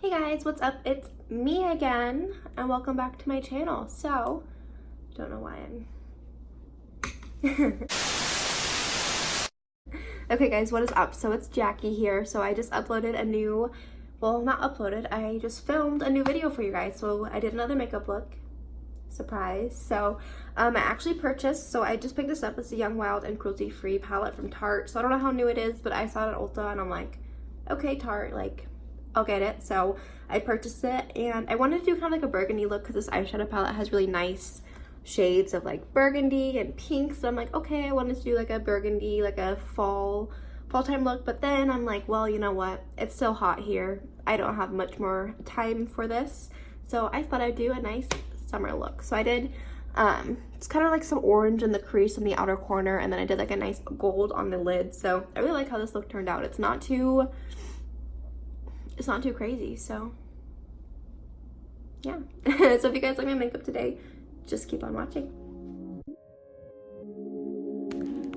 Hey guys, what's up? It's me again, and welcome back to my channel. So, don't know why I'm... Okay guys, what is up? So it's Jackie here. So I just uploaded a new, well, not uploaded, I just filmed a new video for you guys. So I did another makeup look. Surprise. So I actually purchased, so I just picked this up. It's a Young Wild and Cruelty Free palette from Tarte. So I don't know how new it is, but I saw it at Ulta and I'm like, okay, Tarte, like, I'll get it. So I purchased it, and I wanted to do kind of like a burgundy look because this eyeshadow palette has really nice shades of like burgundy and pink. So I'm like, okay, I wanted to do like a burgundy, like a fall time look. But then I'm like, well, you know what? It's so hot here. I don't have much more time for this. So I thought I'd do a nice summer look. So I did, it's kind of like some orange in the crease in the outer corner, and then I did like a nice gold on the lid. So I really like how this look turned out. It's not too crazy, so yeah. So if you guys like my makeup today, just keep on watching.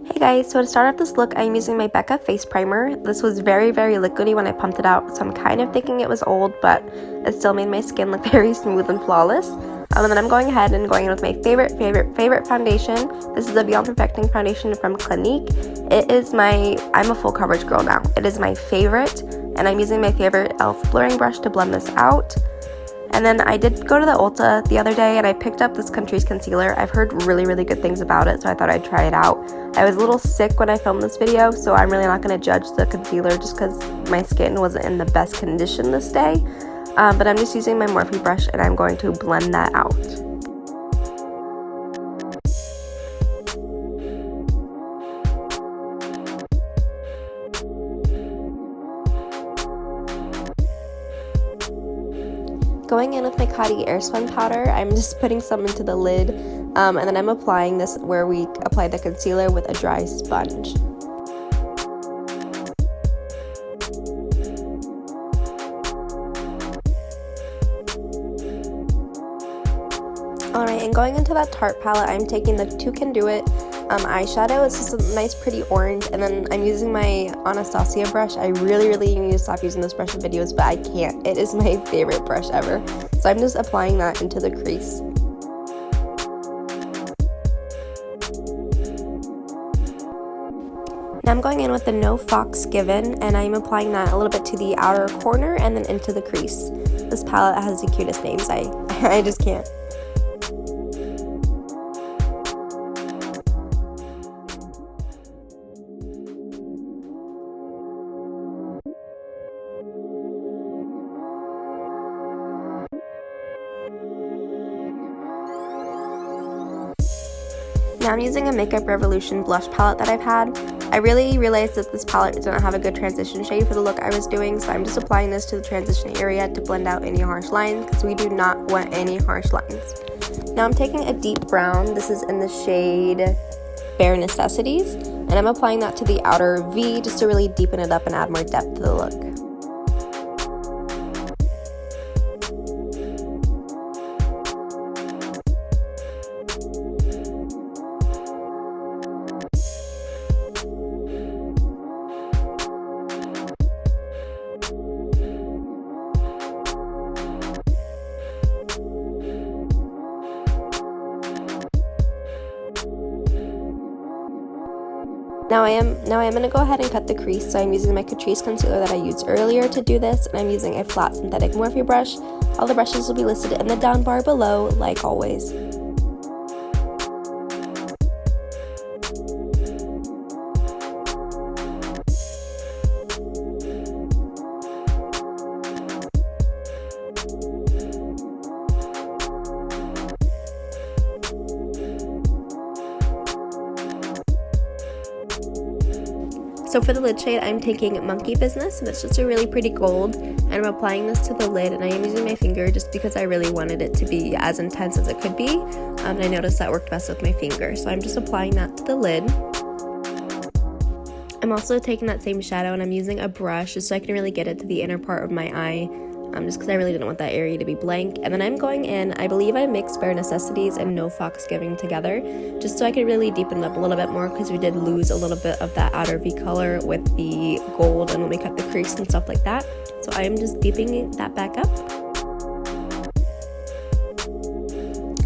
Hey guys, so to start off this look, I'm using my Becca face primer. This was very liquidy when I pumped it out, so I'm kind of thinking it was old, but it still made my skin look very smooth and flawless. And then I'm going ahead and going in with my favorite foundation. This is a Beyond Perfecting foundation from Clinique. It is I'm a full coverage girl now. It is my favorite, and I'm using my favorite e.l.f. blurring brush to blend this out. And then I did go to the Ulta the other day and I picked up this Catrice Concealer. I've heard really good things about it, so I thought I'd try it out. I was a little sick when I filmed this video, so I'm really not going to judge the concealer just because my skin wasn't in the best condition this day. But I'm just using my Morphe brush and I'm going to blend that out. Going in with my Coty Airspun powder, I'm just putting some into the lid, and then I'm applying this where we apply the concealer with a dry sponge. Alright, and going into that Tarte palette, I'm taking the Two Can Do It eyeshadow. It's just a nice pretty orange, and then I'm using my Anastasia brush. I really need to stop using this brush in videos, but I can't. It is my favorite brush ever. So I'm just applying that into the crease. Now I'm going in with the No Fox Given, and I'm applying that a little bit to the outer corner and then into the crease. This palette has the cutest names. I just can't. Now I'm using a Makeup Revolution blush palette that I've had. I really realized that this palette didn't have a good transition shade for the look I was doing, so I'm just applying this to the transition area to blend out any harsh lines, because we do not want any harsh lines. Now I'm taking a deep brown. This is in the shade Bare Necessities, and I'm applying that to the outer V just to really deepen it up and add more depth to the look. Now I am going to go ahead and cut the crease, so I'm using my Catrice Concealer that I used earlier to do this, and I'm using a flat synthetic Morphe brush. All the brushes will be listed in the down bar below, like always. So for the lid shade, I'm taking Monkey Business, and it's just a really pretty gold, and I'm applying this to the lid, and I am using my finger just because I really wanted it to be as intense as it could be, and I noticed that worked best with my finger, so I'm just applying that to the lid. I'm also taking that same shadow, and I'm using a brush just so I can really get it to the inner part of my eye. just because I really didn't want that area to be blank. And then I'm going in, I believe I mixed Bare Necessities and No Fox Giving together, just so I could really deepen it up a little bit more, because we did lose a little bit of that outer V color with the gold and when we cut the crease and stuff like that. So I am just deepening that back up.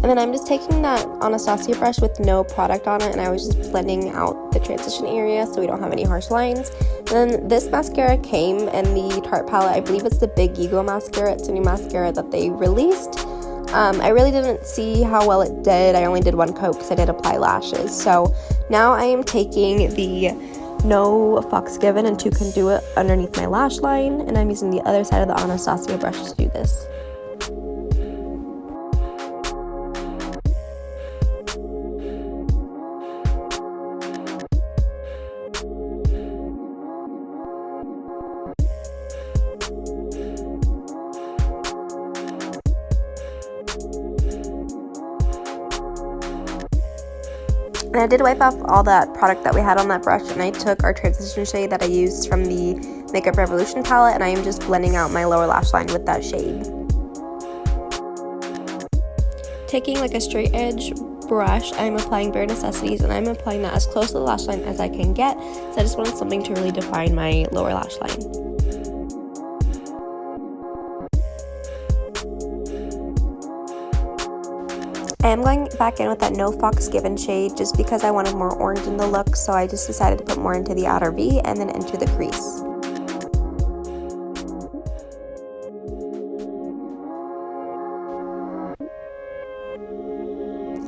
And then I'm just taking that Anastasia brush with no product on it, and I was just blending out the transition area so we don't have any harsh lines. And then this mascara came in the Tarte palette. I believe it's the Big Ego Mascara. It's a new mascara that they released. I really didn't see how well it did. I only did one coat because I did apply lashes. So now I am taking the No Fox Given and 2 Conduit underneath my lash line, and I'm using the other side of the Anastasia brush to do this. And I did wipe off all that product that we had on that brush, and I took our transition shade that I used from the Makeup Revolution palette, and I am just blending out my lower lash line with that shade. Taking like a straight edge brush, I'm applying Bare Necessities, and I'm applying that as close to the lash line as I can get, so I just wanted something to really define my lower lash line. I am going back in with that No Fox Given shade just because I wanted more orange in the look, so I just decided to put more into the outer V and then into the crease.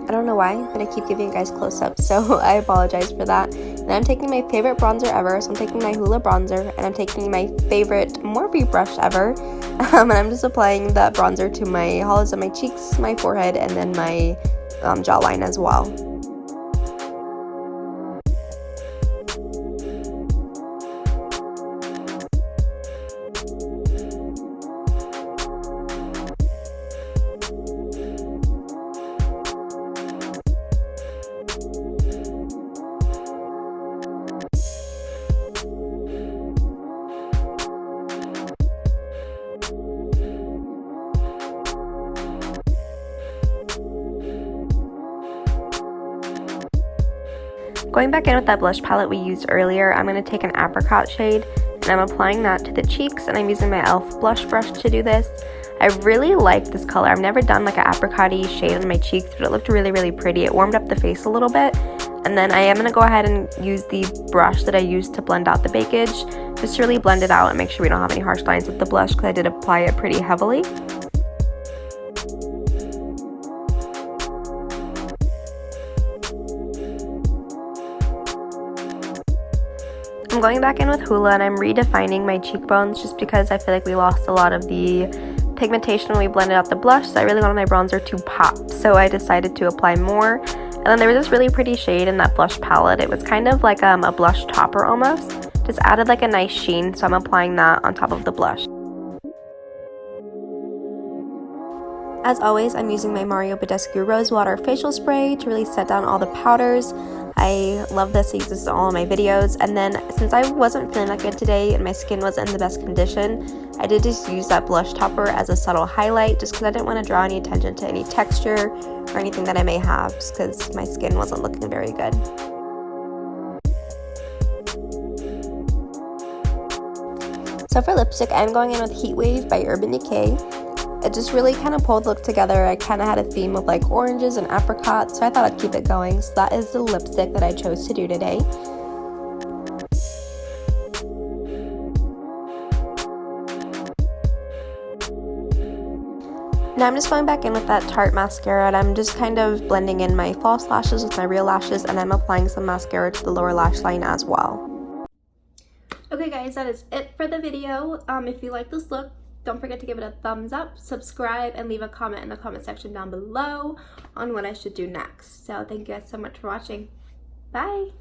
I don't know why, but I keep giving you guys close-ups, so I apologize for that. And I'm taking my favorite bronzer ever, so I'm taking my Hoola Bronzer, and I'm taking my favorite Morphe brush ever, and I'm just applying that bronzer to my hollows of my cheeks, my forehead, and then my jawline as well. Going back in with that blush palette we used earlier, I'm going to take an apricot shade, and I'm applying that to the cheeks, and I'm using my e.l.f. blush brush to do this. I really like this color. I've never done like an apricot-y shade on my cheeks, but it looked really, really pretty. It warmed up the face a little bit. And then I am going to go ahead and use the brush that I used to blend out the bakage, just to really blend it out and make sure we don't have any harsh lines with the blush, because I did apply it pretty heavily. I'm going back in with Hoola, and I'm redefining my cheekbones just because I feel like we lost a lot of the pigmentation when we blended out the blush, so I really wanted my bronzer to pop, so I decided to apply more. And then there was this really pretty shade in that blush palette. It was kind of like a blush topper almost, just added like a nice sheen, so I'm applying that on top of the blush. As always, I'm using my Mario Badescu Rose Water Facial Spray to really set down all the powders. I love this. I use this in all of my videos. And then since I wasn't feeling that good today and my skin wasn't in the best condition, I did just use that blush topper as a subtle highlight, just because I didn't want to draw any attention to any texture or anything that I may have, just because my skin wasn't looking very good. So for lipstick, I'm going in with Heatwave by Urban Decay. It just really kind of pulled the look together. I kind of had a theme of like oranges and apricots, so I thought I'd keep it going. So that is the lipstick that I chose to do today. Now I'm just going back in with that Tarte mascara, and I'm just kind of blending in my false lashes with my real lashes, and I'm applying some mascara to the lower lash line as well. Okay guys, that is it for the video. If you like this look, don't forget to give it a thumbs up, subscribe, and leave a comment in the comment section down below on what I should do next. So thank you guys so much for watching. Bye!